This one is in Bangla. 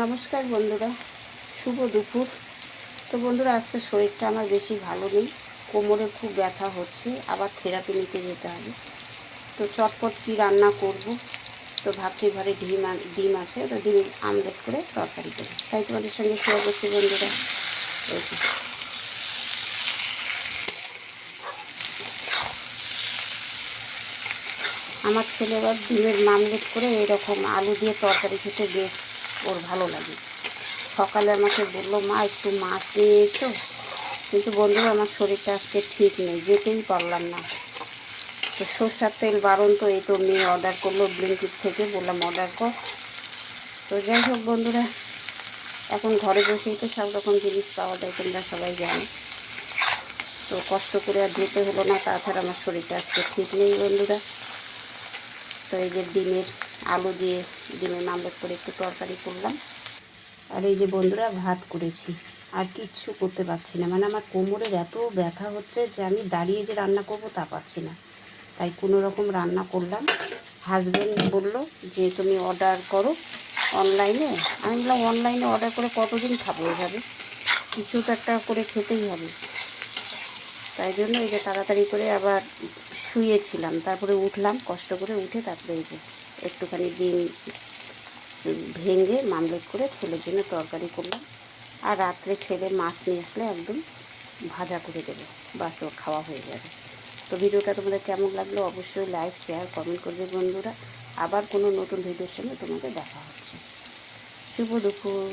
নমস্কার বন্ধুরা, শুভ দুপুর। তো বন্ধুরা, আজকে শরীরটা আমার বেশি ভালো নেই, কোমরে খুব ব্যথা হচ্ছে, আবার থেরাপি নিতে যেতে হবে। তো চটপট কী রান্না করব, তো ভাবছি ঘরে ডিম আছে, তো ডিম আমলেট করে তরকারি দেবো, তাই তোমাদের সঙ্গে শেয়ার করছি বন্ধুরা। এই যে আমার ছেলে এবার ডিমের আমলেট করে এরকম আলু দিয়ে তরকারি খেতে বেশ ওর ভালো লাগে। সকালে আমাকে বললো, মা একটু মাছ নিয়ে এসো, কিন্তু বন্ধুরা আমার শরীরটা আজকে ঠিক নেই, যেতেই পারলাম না। তো সরষার তেল বারণ, তো এই তো মেয়ে অর্ডার করলো ব্লিঙ্কিট থেকে, বললাম অর্ডার কর। তো যাই হোক বন্ধুরা, এখন ঘরে বসেই তো সব রকম জিনিস পাওয়া যায়, তোমরা সবাই জানো। তো কষ্ট করে আর যেতে হলো না, তাছাড়া আমার শরীরটা আজকে ঠিক নেই বন্ধুরা। তো এই যে আলু দিয়ে ডিমের আমলেট করে একটু তরকারি করলাম, আর এই যে বন্ধুরা ভাত করেছি। আর কিচ্ছু করতে পারছি না, মানে আমার কোমরের এত ব্যথা হচ্ছে যে আমি দাঁড়িয়ে যে রান্না করব তা পারছি না। তাই কোনো রকম রান্না করলাম। হাজব্যান্ড বলল যে তুমি অর্ডার করো অনলাইনে। আমি বললাম অনলাইনে অর্ডার করে কতদিন খাবো এভাবে, কিছু তো একটা করে খেতেই হবে। তাই জন্য এই যে তাড়াতাড়ি করে আবার শুয়েছিলাম, তারপরে উঠলাম, কষ্ট করে উঠে তারপরে এই যে একটুখানি ডিম ভেঙে মামলেট করে ছেলের জন্য তরকারি করলাম। আর রাত্রে ছেলে মাছ নিয়ে আসলে একদম ভাজা করে দেবো, বাস ও খাওয়া হয়ে যাবে। তো ভিডিওটা তোমাদের কেমন লাগলো অবশ্যই লাইক শেয়ার কমেন্ট করবে বন্ধুরা। আবার কোনো নতুন ভিডিওর সঙ্গে তোমাদের দেখা হচ্ছে। শুভ দুপুর।